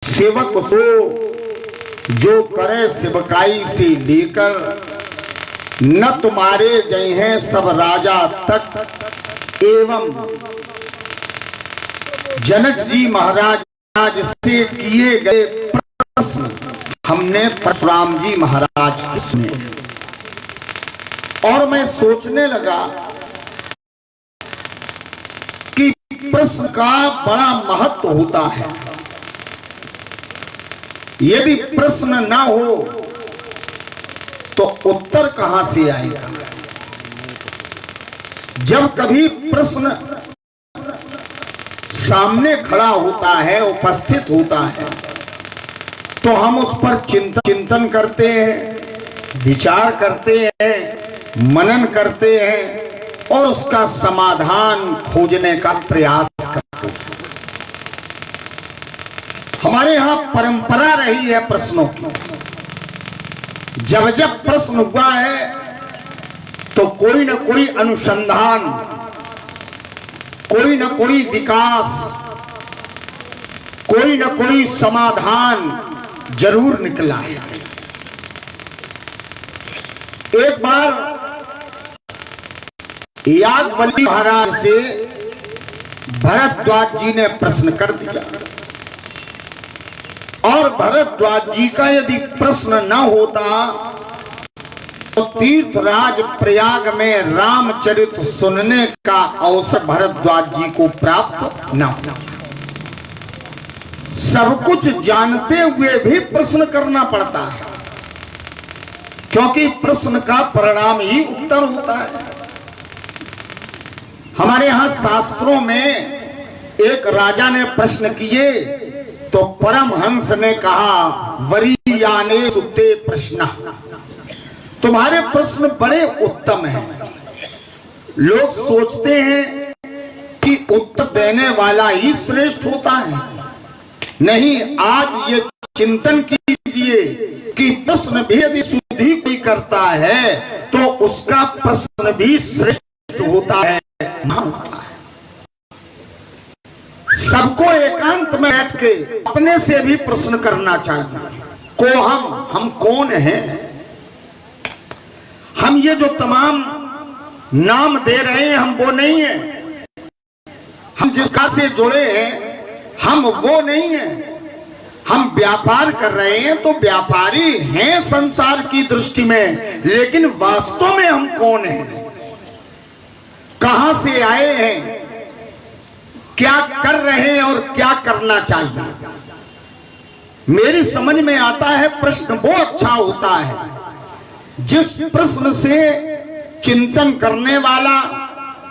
सेवक सो जो करे सेवकाई से लेकर, न तुम्हारे जय हैं सब राजा तक। एवं जनक जी महाराज से किए गए प्रश्न हमने परशुराम जी महाराज के सुने, और मैं सोचने लगा कि प्रश्न का बड़ा महत्व होता है। यदि प्रश्न ना हो तो उत्तर कहां से आएगा। जब कभी प्रश्न सामने खड़ा होता है, उपस्थित होता है, तो हम उस पर चिंतन करते हैं, विचार करते हैं, मनन करते हैं और उसका समाधान खोजने का प्रयास करते हैं। हमारे यहां परंपरा रही है प्रश्नों की। जब जब प्रश्न हुआ है तो कोई न कोई अनुसंधान, कोई न कोई विकास, कोई न कोई समाधान जरूर निकला है। एक बार याज्ञवल्क्य महाराज से भरद्वाज जी ने प्रश्न कर दिया, और भरद्वाज जी का यदि प्रश्न न होता तो तीर्थराज प्रयाग में रामचरित सुनने का अवसर भरद्वाज जी को प्राप्त न होता। सब कुछ जानते हुए भी प्रश्न करना पड़ता है, क्योंकि प्रश्न का परिणाम ही उत्तर होता है। हमारे यहां शास्त्रों में एक राजा ने प्रश्न किए तो परमहंस ने कहा, वरीयाने सुते प्रश्न, तुम्हारे प्रश्न बड़े उत्तम हैं। लोग सोचते हैं कि उत्तर देने वाला ही श्रेष्ठ होता है। नहीं, आज ये चिंतन कीजिए कि प्रश्न भी यदि शुद्धि कोई करता है तो उसका प्रश्न भी श्रेष्ठ होता है, महान होता है। सबको एकांत में बैठ के अपने से भी प्रश्न करना चाहिए। को हम कौन हैं? हम ये जो तमाम नाम दे रहे हैं, हम वो नहीं हैं। हम जिसका से जुड़े हैं, हम वो नहीं हैं। हम व्यापार कर रहे हैं तो व्यापारी हैं संसार की दृष्टि में, लेकिन वास्तव में हम कौन हैं, कहां से आए हैं, क्या कर रहे हैं और क्या करना चाहिए। मेरी समझ में आता है प्रश्न वो अच्छा होता है जिस प्रश्न से चिंतन करने वाला,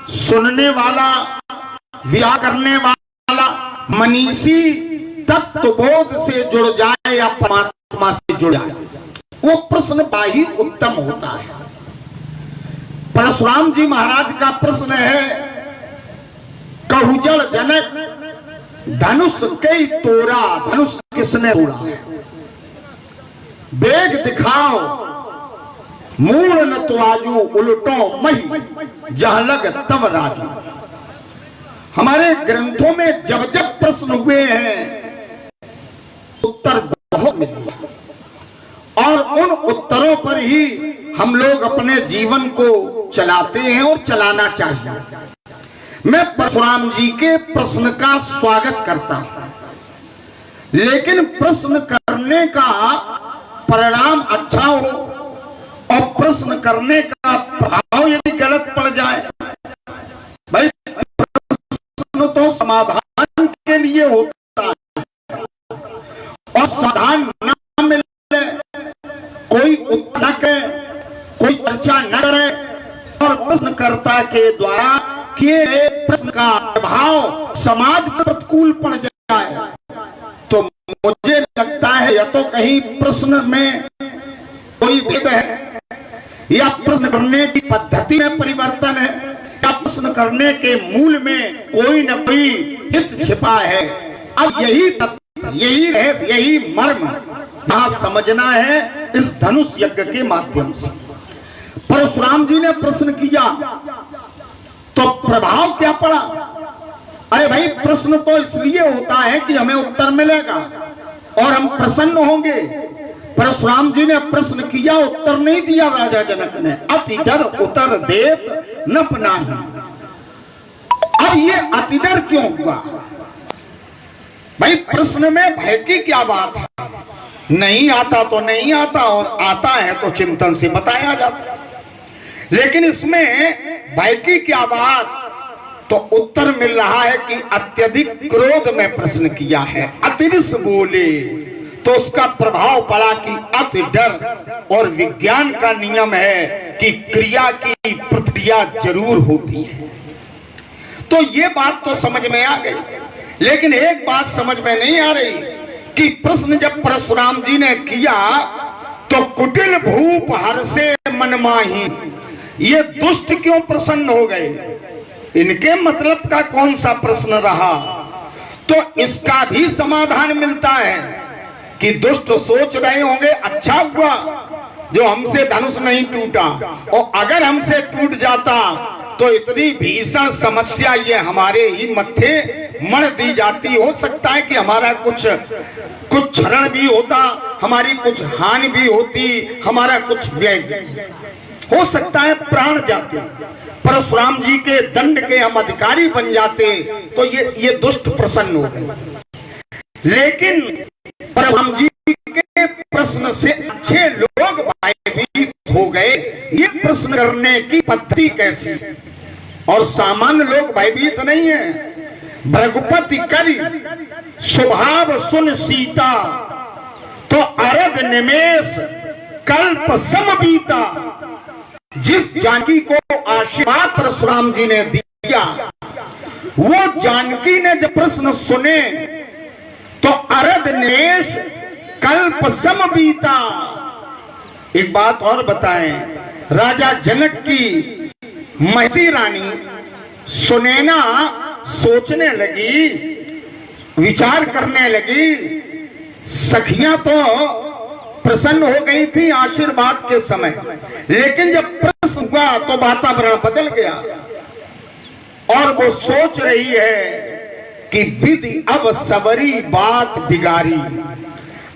सुनने वाला, विचार करने वाला मनीषी तत्वबोध से जुड़ जाए या परमात्मा से जुड़ जाए, वो प्रश्न ही उत्तम होता है। परशुराम जी महाराज का प्रश्न है, कहूजल जनक धनुष कई तोड़ा, धनुष किसने तोड़ा है? वेग दिखाओ मूल न तो आजू, उलटो मही जहां लग तब राजू। हमारे ग्रंथों में जब जब प्रश्न हुए हैं उत्तर बहुत मिले, और उन उत्तरों पर ही हम लोग अपने जीवन को चलाते हैं और चलाना चाहिए। मैं परशुराम जी के प्रश्न का स्वागत करता हूं, लेकिन प्रश्न करने का परिणाम अच्छा हो और प्रश्न करने का प्रभाव यदि गलत पड़ जाए, भाई प्रश्न तो समाधान के लिए होता है, और समाधान न मिले, कोई उत्तर न करे, कोई चर्चा न करे और प्रश्नकर्ता के द्वारा किए गए प्रश्न का प्रभाव समाज पर प्रतिकूल पड़ जाए, तो मुझे लगता है या तो कहीं प्रश्न में कोई भेद है, या प्रश्न करने की पद्धति में परिवर्तन है, या प्रश्न करने के मूल में कोई न कोई हित छिपा है। अब यही तत्व, यही रहस्य, यही मर्म यहां समझना है इस धनुष यज्ञ के माध्यम से। परशुराम जी ने प्रश्न किया तो प्रभाव क्या पड़ा? अरे भाई, प्रश्न तो इसलिए होता है कि हमें उत्तर मिलेगा, और हम प्रसन्न होंगे। परशुराम जी ने प्रश्न किया, उत्तर नहीं दिया राजा जनक ने। अति डर उतर देत न पनाही। अब ये अति डर क्यों हुआ भाई? प्रश्न में भय की क्या बात है? नहीं आता तो नहीं आता, और आता है तो चिंतन से बताया जाता। लेकिन इसमें भय की क्या बात? तो उत्तर मिल रहा है कि अत्यधिक क्रोध में प्रश्न किया है। अतिरिक्त बोले तो उसका प्रभाव पड़ा कि अति डर। और विज्ञान का नियम है कि क्रिया की प्रतिक्रिया जरूर होती है। तो ये बात तो समझ में आ गई, लेकिन एक बात समझ में नहीं आ रही कि प्रश्न जब परशुराम जी ने किया तो कुटिल भूप हर्षे मनमाही, ये दुष्ट क्यों प्रसन्न हो गए? इनके मतलब का कौन सा प्रश्न रहा? तो इसका भी समाधान मिलता है कि दुष्ट सोच रहे होंगे, अच्छा हुआ जो हमसे धनुष नहीं टूटा, और अगर हमसे टूट जाता तो इतनी भीषण समस्या ये हमारे ही मत्थे मढ़ दी जाती। हो सकता है कि हमारा कुछ क्षरण भी होता, हमारी कुछ हानि भी होती, हमारा कुछ व्यय, हो सकता है प्राण जाते। परशुराम जी के दंड के हम अधिकारी बन जाते तो ये दुष्ट प्रसन्न हो गए। लेकिन परशुराम जी के प्रश्न से अच्छे लोग भयभीत हो गए। ये प्रश्न करने की पद्धति कैसी? और सामान्य लोग भयभीत नहीं है। भृगुपति करी स्वभाव सुन सीता, तो अरद निमेष कल्प सम बीता। जिस जानकी को आशीर्वाद परशुराम जी ने दिया, वो जानकी ने जब प्रश्न सुने तो अरद निमेष कल्प सम बीता। एक बात और बताएं, राजा जनक की महिषी रानी सुनैना सोचने लगी, विचार करने लगी। सखियां तो प्रसन्न हो गई थी आशीर्वाद के समय, लेकिन जब प्रश्न हुआ तो वातावरण बदल गया और वो सोच रही है कि विधि अब सबरी बात बिगाड़ी।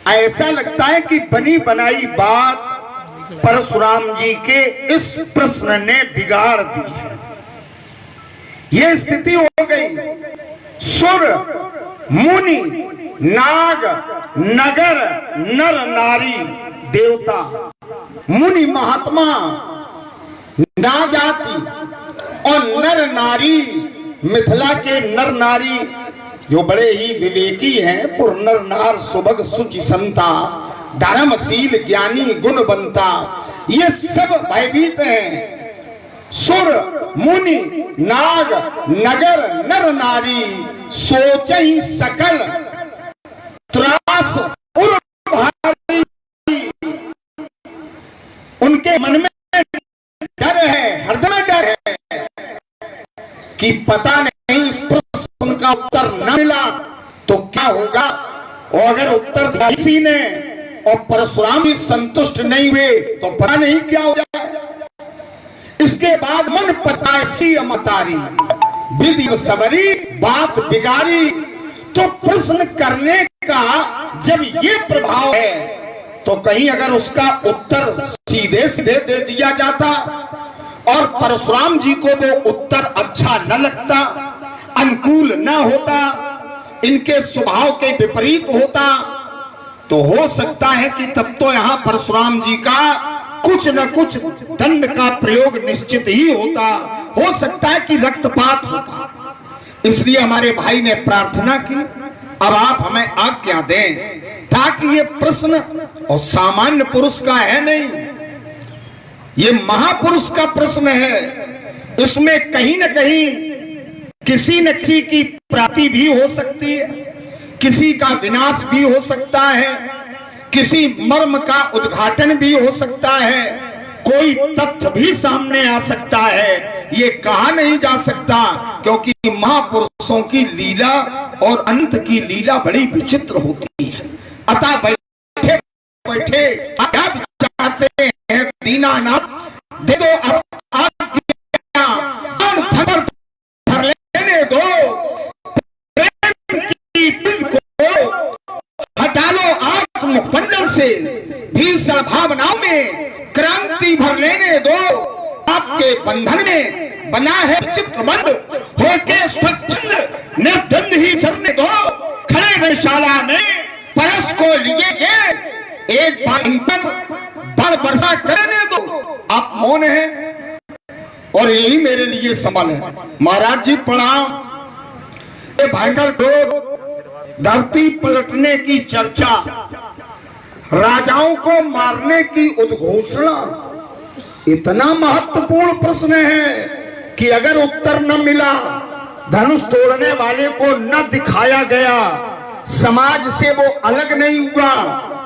ऐसा लगता है कि बनी बनाई बात परशुराम जी के इस प्रश्न ने बिगाड़ दी है। यह स्थिति हो गई। सुर मुनि नाग नगर नर नारी देवता, मुनि महात्मा ना जाति और नर नारी, मिथिला के नर नारी जो बड़े ही विवेकी हैं, पुर नर नार सुभग सुचि संता, धर्मशील ज्ञानी गुणवंता, ये सब भयभीत हैं। सुर मुनि नाग नगर नर नारी सोचहि सकल त्रास उर भारी। उनके मन में डर है, हृदय में डर है कि पता नहीं इस प्रश्न का उत्तर न मिला तो क्या होगा, और अगर उत्तर दिया किसी ने और परशुराम भी संतुष्ट नहीं हुए तो पता नहीं क्या हो जाए। इसके बाद मन पचासी अमतारी, विधि सबरी बात बिगाड़ी। तो प्रश्न करने का जब ये प्रभाव है तो कहीं अगर उसका उत्तर सीधे सीधे दे दिया जाता और परशुराम जी को वो उत्तर अच्छा न लगता, अनुकूल न होता, इनके स्वभाव के विपरीत होता, तो हो सकता है कि तब तो यहां परशुराम जी का कुछ न कुछ दंड का प्रयोग निश्चित ही होता। हो सकता है कि रक्तपात होता। इसलिए हमारे भाई ने प्रार्थना की, अब आप हमें आज्ञा दें, ताकि ये प्रश्न और सामान्य पुरुष का है नहीं, ये महापुरुष का प्रश्न है। इसमें कहीं न कहीं किसी न किसी की प्राप्ति भी हो सकती है, किसी का विनाश भी हो सकता है, किसी मर्म का उद्घाटन भी हो सकता है, कोई तथ्य भी सामने आ सकता है। ये कहा नहीं जा सकता, क्योंकि महापुरुषों की लीला और अंत की लीला बड़ी विचित्र होती है। अतः बैठे बैठे क्या चाहते हैं दीनानाथ, दे दो आज्ञा, धर लेने दो, प्रेम की बिंद को हटा लो मुखमंडल से भीषण भावनाओं में क्रांति भर लेने दो। आपके बंधन में बना है चित्रबंध, होके स्वच्छंद निर्द्वंद ही चलने दो। खड़े वैशाला में परस को लिए गए, एक बार इन पर बल वर्षा करने दो। आप मौन हैं और यही मेरे लिए संबल है। महाराज जी प्रणाम। ये भयंकर दो धरती पलटने की चर्चा, राजाओं को मारने की उद्घोषणा इतना महत्वपूर्ण प्रश्न है कि अगर उत्तर न मिला, धनुष तोड़ने वाले को न दिखाया गया, समाज से वो अलग नहीं हुआ,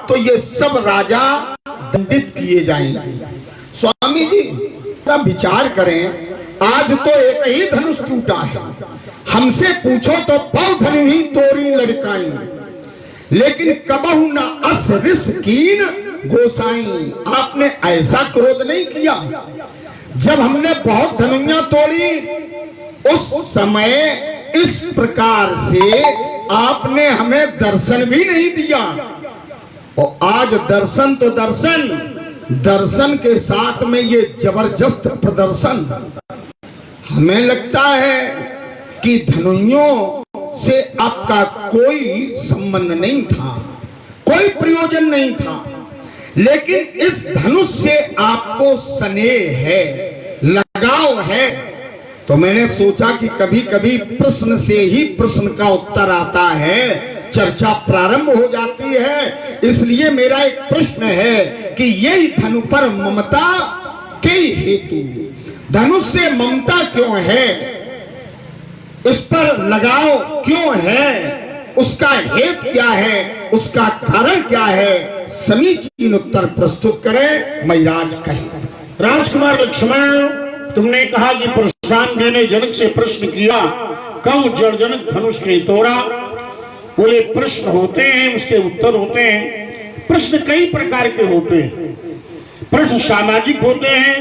तो ये सब राजा दंडित किए जाएंगे। स्वामी जी का विचार करें, आज तो एक ही धनुष टूटा है, हमसे पूछो तो बहु धनु ही तोड़ी लड़काई, लेकिन कबहु न अस रिस कीन गोसाई। आपने ऐसा क्रोध नहीं किया। जब हमने बहुत धनुइयां तोड़ी उस समय इस प्रकार से आपने हमें दर्शन भी नहीं दिया, और आज दर्शन तो दर्शन, दर्शन के साथ में ये जबरदस्त प्रदर्शन। हमें लगता है कि धनुइयों से आपका कोई संबंध नहीं था, कोई प्रयोजन नहीं था, लेकिन इस धनुष से आपको स्नेह है, लगाव है। तो मैंने सोचा कि कभी कभी प्रश्न से ही प्रश्न का उत्तर आता है, चर्चा प्रारंभ हो जाती है। इसलिए मेरा एक प्रश्न है कि यही धनु पर ममता के हेतु, धनुष से ममता क्यों है, इस पर लगाव क्यों है, उसका हेतु क्या है, उसका कारण क्या है, समीचीन उत्तर प्रस्तुत करें। महिराज कहें। राजकुमार लक्ष्मण, तुमने कहा कि परशुराम ने जनक से प्रश्न किया, कब जड़ जनक धनुष नहीं तोड़ा। बोले प्रश्न होते हैं, उसके उत्तर होते हैं। प्रश्न कई प्रकार के होते हैं। प्रश्न सामाजिक होते हैं,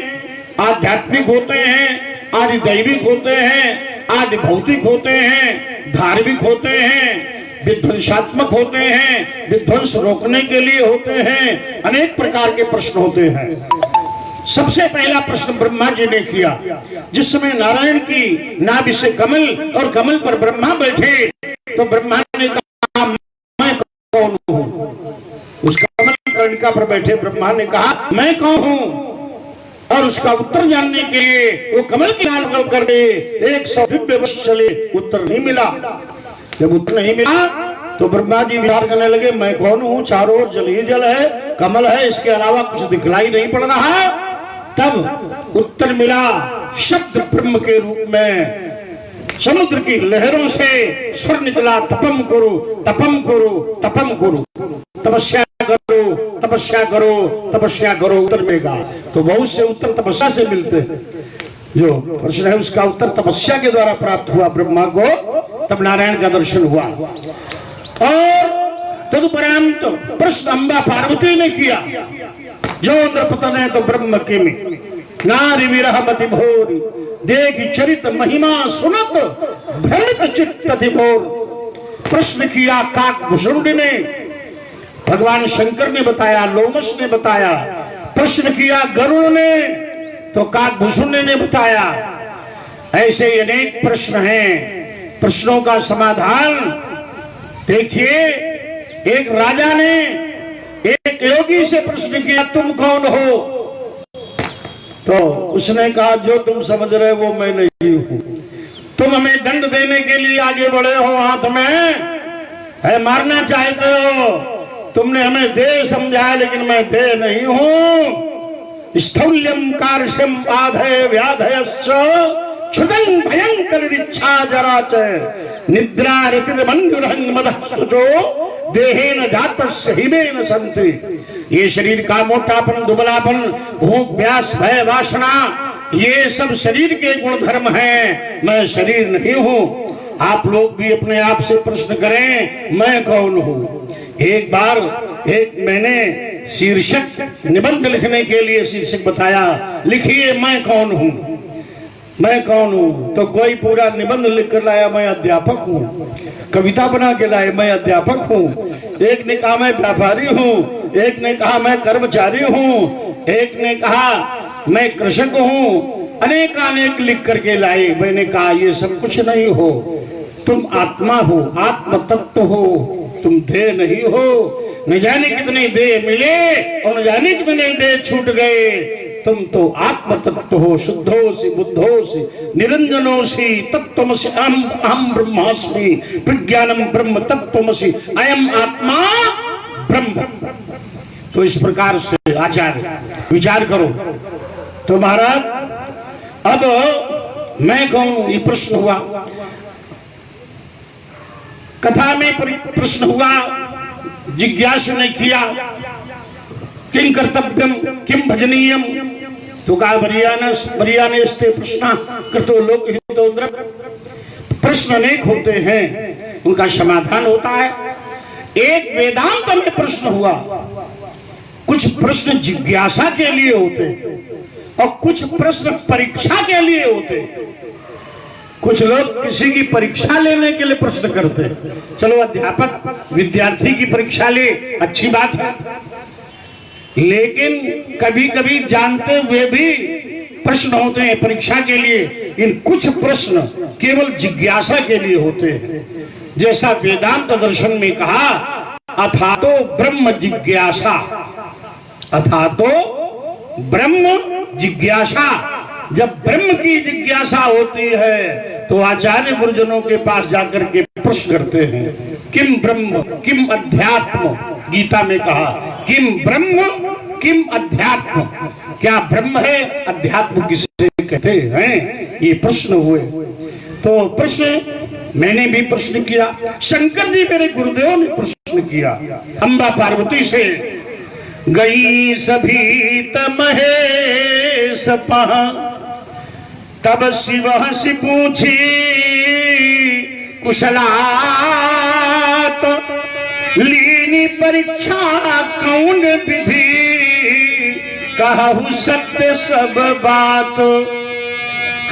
आध्यात्मिक होते हैं, आदि दैविक होते हैं, आदि भौतिक होते हैं, धार्मिक होते हैं, विध्वंसात्मक होते हैं, विध्वंस रोकने के लिए होते हैं। अनेक प्रकार के प्रश्न होते हैं। सबसे पहला प्रश्न ब्रह्मा जी ने किया, जिस समय नारायण की नाभि से कमल और कमल पर ब्रह्मा बैठे, तो ब्रह्मा ने कहा मैं कौन हूं। उस कमल कर्णिका पर बैठे ब्रह्मा ने कहा मैं कौन हूं, और उसका उत्तर जानने के लिए वो कमल की लाल कर दे 100 वर्ष चले, उत्तर नहीं मिला। जब उत्तर नहीं मिला तो ब्रह्मा जी विचार करने लगे, मैं कौन हूं, चारों ओर जल ही जल है, कमल है, इसके अलावा कुछ दिखलाई नहीं पड़ रहा। तब उत्तर मिला शब्द ब्रह्म के रूप में, समुद्र की लहरों से स्वर निकला, तपम करो तपम करो तपम करो, तपस्या करो तपस्या करो तपस्या करो, उत्तर मिलेगा। तो बहुत से उत्तर तपस्या से मिलते हैं। जो प्रश्न है उसका उत्तर तपस्या के द्वारा प्राप्त हुआ ब्रह्मा को, तब नारायण का दर्शन हुआ। और तदुपरांत प्रश्न अम्बा पार्वती ने किया, जो इंद्रपतन है तो ब्रह्म के में नारी विरह मति भोर, देख चरित महिमा सुनत भ्रमित चित्त भोर। प्रश्न किया काकभूषुंड ने, भगवान शंकर ने बताया, लोमश ने बताया। प्रश्न किया गरुड़ ने, तो काकभूषुंड ने बताया। ऐसे अनेक प्रश्न हैं। प्रश्नों का समाधान देखिए, एक राजा ने एक योगी से प्रश्न किया, तुम कौन हो? तो उसने कहा जो तुम समझ रहे हो वो मैं नहीं हूं। तुम हमें दंड देने के लिए आगे बढ़े हो, हाथ में है, मारना चाहते हो। तुमने हमें दे समझाया, लेकिन मैं दे नहीं हूं। स्थौल्यम कार्श्यम आधय व्याधयश्च क्षुदं भयंकर इच्छा जरा च निद्रा रतिर्मंजुरहं मदस्सुजो देहेन जातस्य हिमेन संति। ये शरीर का मोटापन, दुबलापन, भूख, प्यास, भय, वासना, ये सब शरीर के गुण धर्म हैं। मैं शरीर नहीं हूं। आप लोग भी अपने आप से प्रश्न करें, मैं कौन हूं? एक बार मैंने शीर्षक निबंध लिखने के लिए शीर्षक बताया, लिखिए मैं कौन हूं, मैं कौन हूं। तो कोई पूरा निबंध लिख कर लाया, मैं अध्यापक हूं। कविता बना के लाए, मैं अध्यापक हूँ, एक ने कहा मैं व्यापारी हूँ, एक ने कहा मैं कर्मचारी हूँ, एक ने कहा मैं कृषक हूँ, अनेक लिख करके लाए। मैंने कहा ये सब कुछ नहीं हो, तुम आत्मा हो, आत्म तत्व हो, तुम देह नहीं हो। न जाने कितने देह मिले और न जाने कितने देह छूट गए, तुम तो आत्म तत्व हो, शुद्धोसी बुद्धोसी निरंजनोसी तत्त्वमसि अहम ब्रह्मास्मि प्रज्ञानम ब्रह्म तत्त्वमसि अयम आत्मा ब्रह्म। तो इस प्रकार से आचार्य विचार करो। तो महाराज अब मैं कहूं, ये प्रश्न हुआ, कथा में प्रश्न हुआ, जिज्ञासु ने किया किं कर्तव्यम किं भजनीयम, तो कहा वरीयानेस्ते प्रश्न कृतो लोकहितो। प्रश्न अनेक होते हैं, उनका समाधान होता है। एक वेदांत में प्रश्न हुआ, कुछ प्रश्न जिज्ञासा के लिए होते और कुछ प्रश्न परीक्षा के लिए होते। कुछ लोग किसी की परीक्षा लेने के लिए प्रश्न करते हैं। चलो अध्यापक विद्यार्थी की परीक्षा ले, अच्छी बात है, लेकिन कभी कभी जानते हुए भी प्रश्न होते हैं परीक्षा के लिए। इन कुछ प्रश्न केवल जिज्ञासा के लिए होते हैं। जैसा वेदांत दर्शन में कहा, अथातो ब्रह्म जिज्ञासा, अथातो ब्रह्म जिज्ञासा। जब ब्रह्म की जिज्ञासा होती है तो आचार्य गुरुजनों के पास जाकर के प्रश्न करते हैं, किम ब्रह्म किम अध्यात्म। गीता में कहा किम ब्रह्म किम अध्यात्म, क्या ब्रह्म है, अध्यात्म किसे कहते हैं, ये प्रश्न हुए। तो प्रश्न मैंने भी प्रश्न किया, शंकर जी मेरे गुरुदेव ने प्रश्न किया। अम्बा पार्वती से गई सभी तमहेश पहा, तब शिव हंसी पूछी कुशलात, लीनी परीक्षा कौन विधि, कहूँ सत्य सब बात।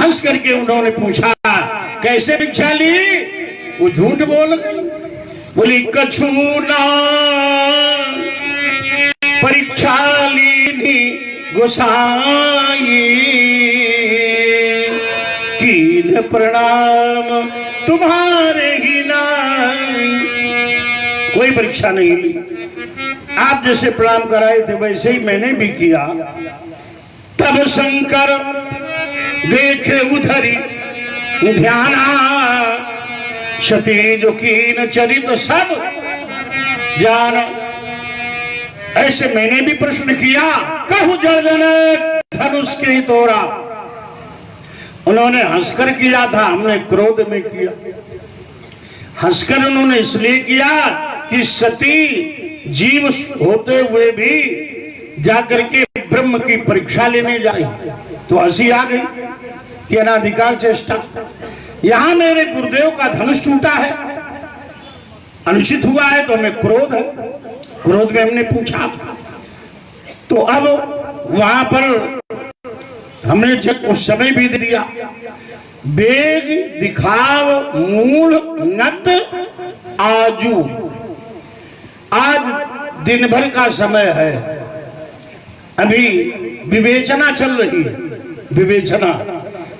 हंस करके उन्होंने पूछा, कैसे परीक्षा ली? वो झूठ बोल गई, बोली कछु ना परीक्षा लीनी गोसाई, कीन प्रणाम तुम्हारे ही नाम। कोई परीक्षा नहीं ली, आप जैसे प्रणाम कराए थे वैसे ही मैंने भी किया। तब शंकर देखे उधरी ध्याना, क्षति जो कीन चरित सब जान। ऐसे मैंने भी प्रश्न किया, कहूं जड़जनक धनुष के ही तोड़ा। उन्होंने हंसकर किया था, हमने क्रोध में किया। हंसकर उन्होंने इसलिए किया कि सती जीव होते हुए भी जाकर के ब्रह्म की परीक्षा लेने जाए, तो हंसी आ गई कि अनाधिकार चेष्टा। यहां मेरे गुरुदेव का धनुष टूटा है, अनुचित हुआ है, तो हमें क्रोध है, क्रोध में हमने पूछा। तो अब वहां पर हमने जब उस समय भी दिया, बेग दिखाव मूल नत आजू। आज दिन भर का समय है, अभी विवेचना चल रही है।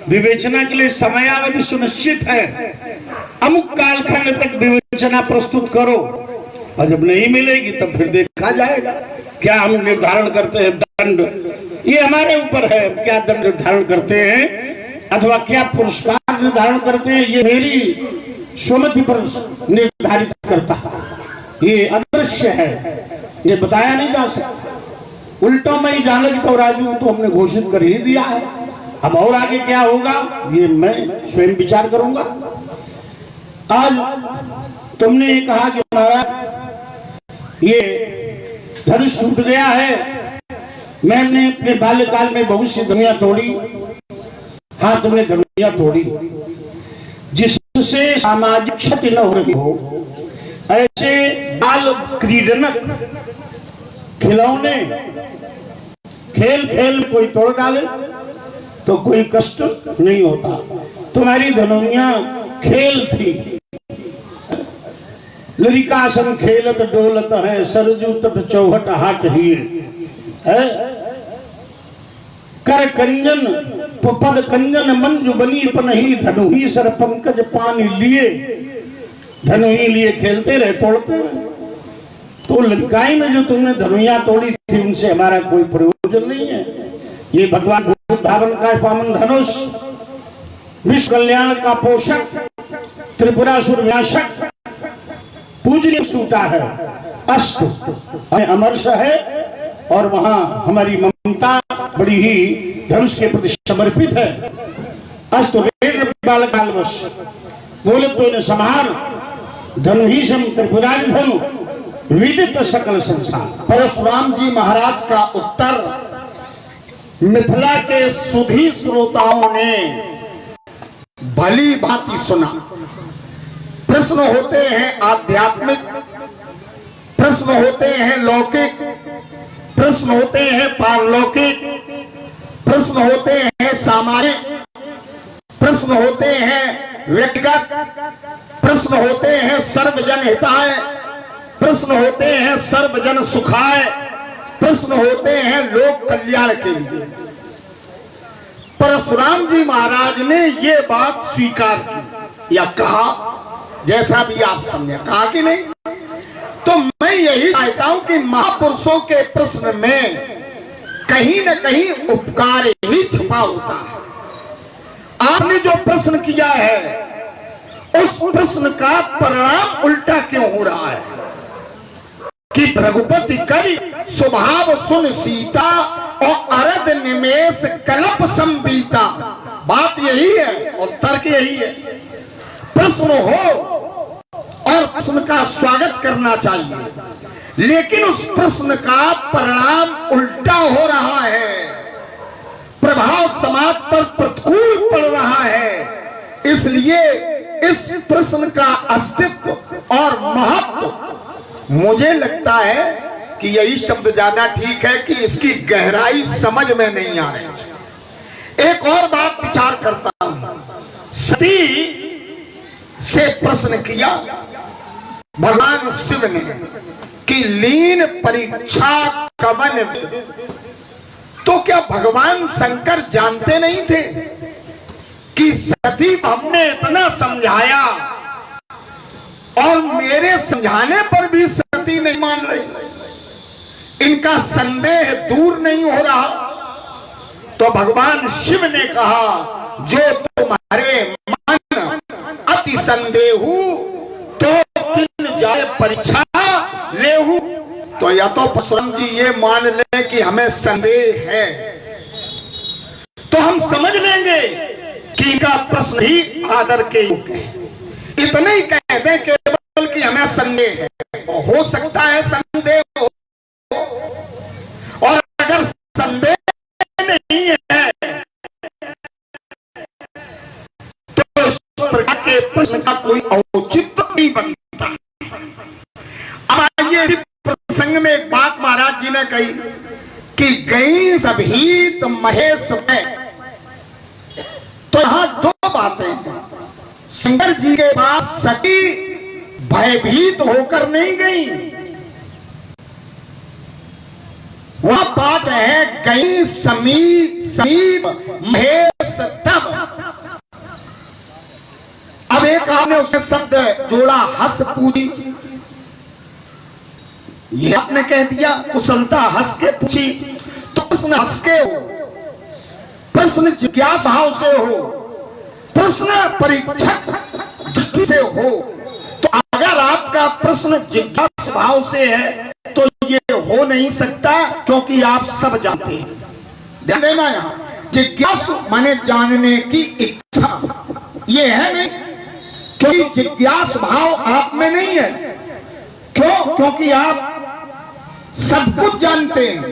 विवेचना के लिए समयावधि सुनिश्चित है, अमुक कालखंड तक विवेचना प्रस्तुत करो, और जब नहीं मिलेगी तब फिर देखा जाएगा। क्या हम निर्धारण करते हैं दंड, ये हमारे ऊपर है, क्या दंड निर्धारण करते हैं अथवा क्या पुरस्कार निर्धारण करते हैं, ये मेरी सुमति पर निर्धारित करता है। ये अदृश्य है, ये बताया नहीं जा सकता। उल्टा मैं जान लगी तो राजू तो हमने घोषित कर ही दिया है, अब और आगे क्या होगा ये मैं स्वयं विचार करूंगा। आज तुमने कहा कि महाराज ये धनुष टूट गया है, मैंने अपने बाल्यकाल में बहुत सी धनुषियां तोड़ी। हाँ, तुमने धनुषियां तोड़ी जिससे सामाजिक क्षति न हो रही हो। ऐसे बाल क्रीडनक खिलौने खेल खेल कोई तोड़ डाले तो कोई कष्ट नहीं होता। तुम्हारी धनुषियां खेल थी, लरिका सम खेलत डोलत है, सरजू तट चौहट हाट हीर है। कर कंजन पद कंजन मंजू बनी पनही, धनु ही सर पंकज पानी लिए, धनु ही लिए खेलते रहे तोड़ते रहे। तो लड़काई में जो तुमने धनुया तोड़ी थी उनसे हमारा कोई प्रयोजन नहीं है। ये भगवान भूत धावन का पावन धनुष, विश्व कल्याण का पोषक, त्रिपुरासुर विनाशक, पूजनीय टूटा है, अस्तु अमरश है। और वहां हमारी ममता बड़ी ही धनुष के प्रति समर्पित है। अस्तु बालकालवश बोले तो इन्हें संहार, धनु ही सम त्रिपुरारी धनु, विदित सकल संसार। परशुराम जी महाराज का उत्तर मिथिला के सुधी श्रोताओं ने भली भांति सुना। प्रश्न होते हैं आध्यात्मिक, प्रश्न होते हैं लौकिक, प्रश्न होते हैं पारलौकिक, प्रश्न होते हैं सामाजिक, प्रश्न होते हैं व्यक्तिगत, प्रश्न होते हैं सर्वजन हिताय, प्रश्न होते हैं सर्वजन सुखाय, प्रश्न होते हैं लोक कल्याण के लिए। परशुराम जी महाराज ने ये बात स्वीकार की या कहा, जैसा भी आप समझे, कहा कि नहीं। तो मैं यही चाहता हूं कि महापुरुषों के प्रश्न में कहीं न कहीं उपकार ही छुपा होता है। आपने जो प्रश्न किया है उस प्रश्न का परिणाम उल्टा क्यों हो रहा है कि रघुपति करी स्वभाव सुन सीता और अरद निमेष कल्प संबीता। बात यही है और तर्क यही है। प्रश्न हो और प्रश्न का स्वागत करना चाहिए, लेकिन उस प्रश्न का परिणाम उल्टा हो रहा है, प्रभाव समाज पर प्रतिकूल पड़ रहा है। इसलिए इस प्रश्न का अस्तित्व और महत्व, मुझे लगता है कि यही शब्द ज्यादा ठीक है कि इसकी गहराई समझ में नहीं आ रही। एक और बात विचार करता हूं, सती से प्रश्न किया भगवान शिव ने कि लीन परीक्षा कवन, तो क्या भगवान शंकर जानते नहीं थे कि सती हमने इतना समझाया और मेरे समझाने पर भी सती नहीं मान रही, इनका संदेह दूर नहीं हो रहा। तो भगवान शिव ने कहा जो तुम्हारे मन अति संदेहु तो किन जाए परीक्षा लेहु। तो या तो परशुराम जी ये मान लें कि हमें संदेह है, तो हम समझ लेंगे कि इनका प्रश्न ही आदर के योग्य है। इतने ही कह दें केवल कि हमें संदेह है, हो सकता है संदेह हो, और अगर संदेह नहीं है तो इस प्रकार के प्रश्न का कोई औचित्य नहीं बनता। अब आइए इसी प्रसंग में एक बात महाराज जी ने कही कि गई सभीत महेश में, तो यहां दो बातें हैं। शंकर जी के पास सती भयभीत होकर नहीं गई, वह बात है गई समीप महेश तब। अब एक आपने उसने शब्द जोड़ा हंस पूछी, ये आपने कह दिया कुशलता हंस के पूछी, तो प्रश्न हंस के हो, प्रश्न जिज्ञासा भाव से हो, प्रश्न परीक्षक दृष्टि से हो। तो अगर आपका प्रश्न जिज्ञासा भाव से है तो ये हो नहीं सकता, क्योंकि आप सब जानते हैं। ध्यान देना, यहां जिज्ञासु माने जानने की इच्छा, ये है नहीं, क्योंकि जिज्ञास भाव आप में नहीं है। क्यों? क्योंकि आप सब कुछ जानते हैं।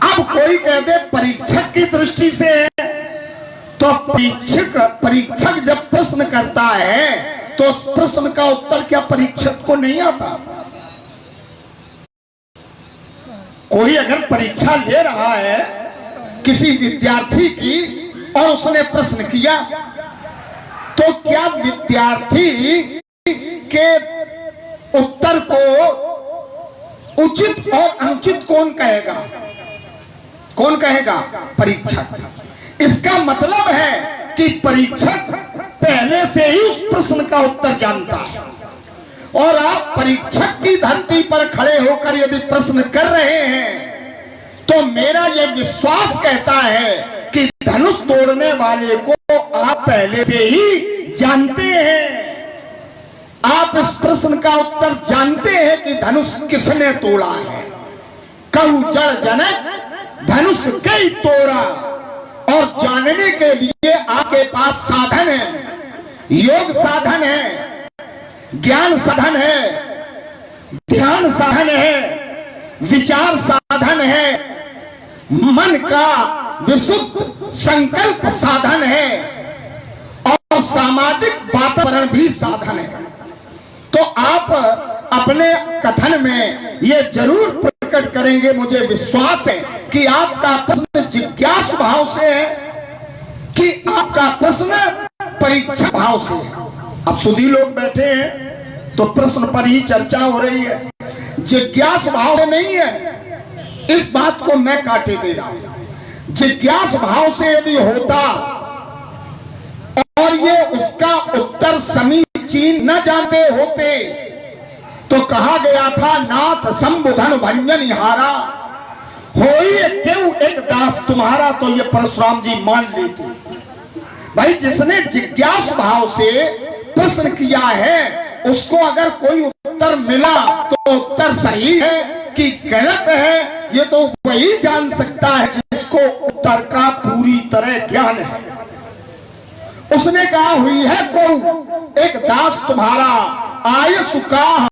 अब कोई कह दे परीक्षक की दृष्टि से है, तो परीक्षक जब प्रश्न करता है तो उस प्रश्न का उत्तर क्या परीक्षक को नहीं आता? कोई अगर परीक्षा ले रहा है किसी विद्यार्थी की और उसने प्रश्न किया, तो क्या विद्यार्थी के उत्तर को उचित और अनुचित कौन कहेगा? कौन कहेगा? परीक्षक। इसका मतलब है कि परीक्षक पहले से ही उस प्रश्न का उत्तर जानता है, और आप परीक्षक की धरती पर खड़े होकर यदि प्रश्न कर रहे हैं तो मेरा यह विश्वास कहता है कि धनुष तोड़ने वाले को आप पहले से ही जानते हैं। आप इस प्रश्न का उत्तर जानते हैं कि धनुष किसने तोड़ा है। कहू जड़ जनक धनुष कई तोड़ा, और जानने के लिए आपके पास साधन है, योग साधन है, ज्ञान साधन है, ध्यान साधन है, विचार साधन है, मन का विशुद्ध संकल्प साधन है, और सामाजिक वातावरण भी साधन है। तो आप अपने कथन में ये जरूर प्रकट करेंगे, मुझे विश्वास है कि आपका प्रश्न जिज्ञासु भाव से है कि आपका प्रश्न परीक्षा भाव से है। अब सुधी लोग बैठे हैं तो प्रश्न पर ही चर्चा हो रही है, जिज्ञासु भाव से नहीं है। इस बात को मैं काटे दे रहा हूं। जिज्ञासु भाव से यदि होता और ये उसका उत्तर समीचीन न जानते होते तो कहा गया था नाथ संबुधन भंजन हारा होई क्यों एक दास तुम्हारा, तो ये परशुराम जी मान लेते। भाई जिसने जिज्ञासु भाव से प्रश्न किया है उसको अगर कोई उत्तर मिला तो उत्तर सही है कि गलत है ये तो वही जान सकता है जिसको उत्तर का पूरी तरह ज्ञान है। उसने कहा हुई है को एक दास तुम्हारा आयसु का